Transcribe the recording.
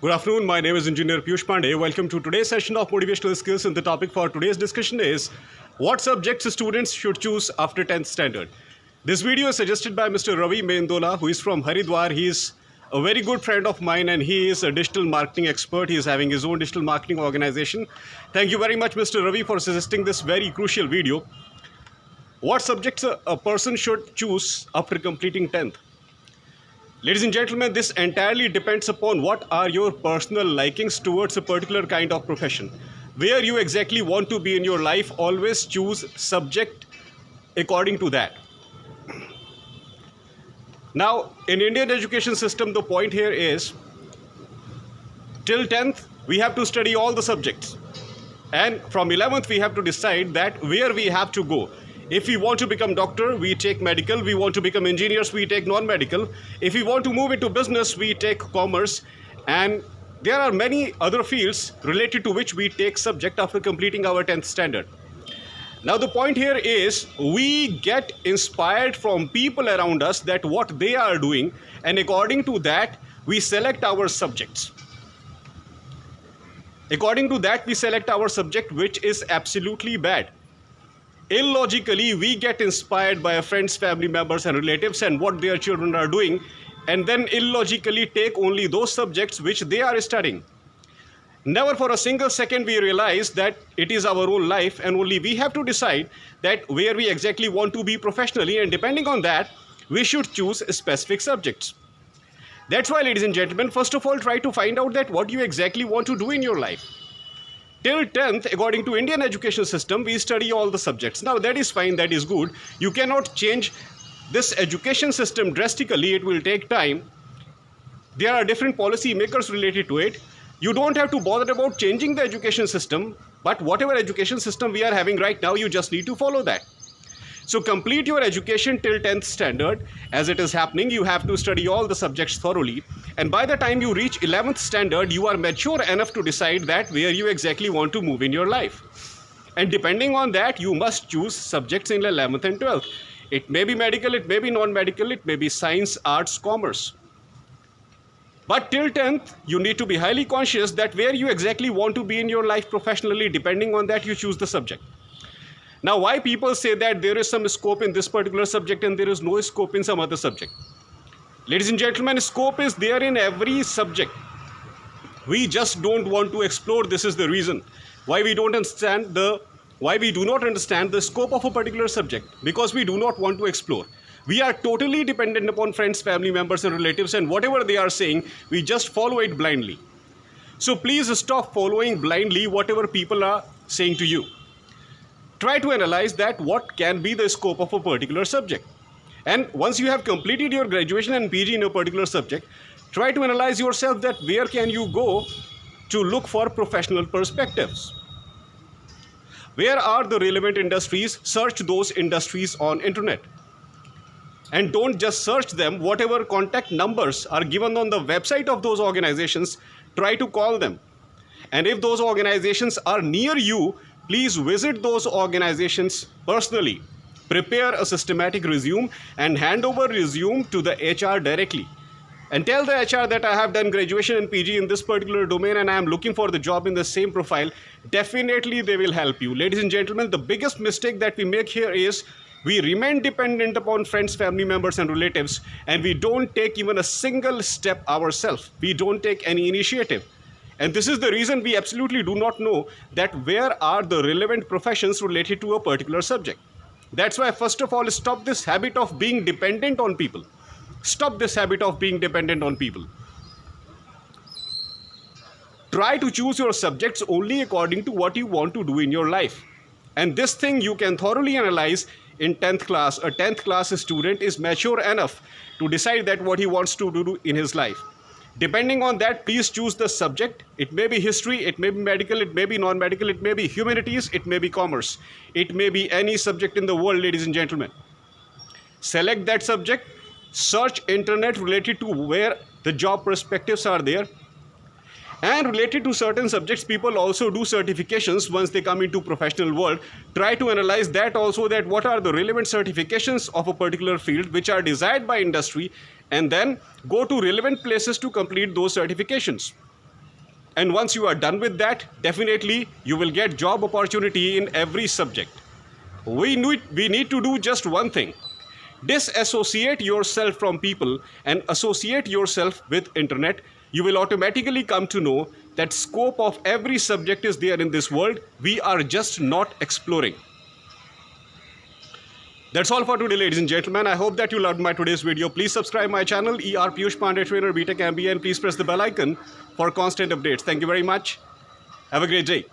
Good afternoon, my name is Engineer Piyush Pandey. Welcome to today's session of Motivational Skills, and the topic for today's discussion is what subjects students should choose after 10th standard. This video is suggested by Mr. Ravi Mendola, who is from Haridwar. He is a very good friend of mine and he is a digital marketing expert. He is having his own digital marketing organization. Thank you very much, Mr. Ravi, for suggesting this very crucial video. What subjects a person should choose after completing 10th? Ladies and gentlemen, this entirely depends upon what are your personal likings towards a particular kind of profession. Where you exactly want to be in your life, always choose subject according to that. Now, in Indian education system, the point here is, till 10th, we have to study all the subjects. And from 11th, we have to decide that where we have to go. If we want to become doctor, we take medical. We want to become engineers, we take non-medical. If we want to move into business, we take commerce. And there are many other fields related to which we take subject after completing our 10th standard. Now the point here is, we get inspired from people around us that what they are doing, and according to that, we select our subjects. According to that, we select our subject, which is absolutely bad. Illogically, we get inspired by our friends, family members and relatives and what their children are doing, and then illogically take only those subjects which they are studying. Never for a single second we realize that it is our own life and only we have to decide that where we exactly want to be professionally, and depending on that, we should choose specific subjects. That's why, ladies and gentlemen, first of all, try to find out that what you exactly want to do in your life. Till 10th, according to Indian education system, we study all the subjects. Now that is fine, that is good. You cannot change this education system drastically, it will take time. There are different policy makers related to it. You don't have to bother about changing the education system, but whatever education system we are having right now, you just need to follow that. So complete your education till 10th standard. As it is happening, you have to study all the subjects thoroughly. And by the time you reach 11th standard, you are mature enough to decide that where you exactly want to move in your life. And depending on that, you must choose subjects in 11th and 12th. It may be medical, it may be non-medical, it may be science, arts, commerce. But till 10th, you need to be highly conscious that where you exactly want to be in your life professionally, depending on that, you choose the subject. Now, why people say that there is some scope in this particular subject and there is no scope in some other subject? Ladies and gentlemen, scope is there in every subject. We just don't want to explore. This is the reason why we do not understand the scope of a particular subject, because we do not want to explore. We are totally dependent upon friends, family members and relatives, and whatever they are saying, we just follow it blindly. So please stop following blindly whatever people are saying to you. Try to analyze that what can be the scope of a particular subject. And once you have completed your graduation and PG in a particular subject, try to analyze yourself that where can you go to look for professional perspectives. Where are the relevant industries? Search those industries on internet. And don't just search them. Whatever contact numbers are given on the website of those organizations, try to call them. And if those organizations are near you, please visit those organizations personally. Prepare a systematic resume and hand over resume to the HR directly. And tell the HR that I have done graduation and PG in this particular domain and I am looking for the job in the same profile. Definitely they will help you. Ladies and gentlemen, the biggest mistake that we make here is we remain dependent upon friends, family members and relatives, and we don't take even a single step ourselves. We don't take any initiative. And this is the reason we absolutely do not know that where are the relevant professions related to a particular subject. That's why, first of all, stop this habit of being dependent on people. Stop this habit of being dependent on people. Try to choose your subjects only according to what you want to do in your life. And this thing you can thoroughly analyze in 10th class. A 10th class student is mature enough to decide that what he wants to do in his life. Depending on that, please choose the subject. It may be history, it may be medical, it may be non-medical, it may be humanities, it may be commerce. It may be any subject in the world, ladies and gentlemen. Select that subject, search internet related to where the job perspectives are there. And related to certain subjects, people also do certifications once they come into professional world. Try to analyze that also, that what are the relevant certifications of a particular field which are desired by industry, and then go to relevant places to complete those certifications. And once you are done with that, definitely you will get job opportunity in every subject. We need to do just one thing. Disassociate yourself from people and associate yourself with internet. You will automatically come to know that scope of every subject is there in this world. We are just not exploring. That's all for today, ladies and gentlemen. I hope that you loved my today's video. Please subscribe my channel, ER Piyush Pandey Trainer BTech MBA, and please press the bell icon for constant updates. Thank you very much. Have a great day.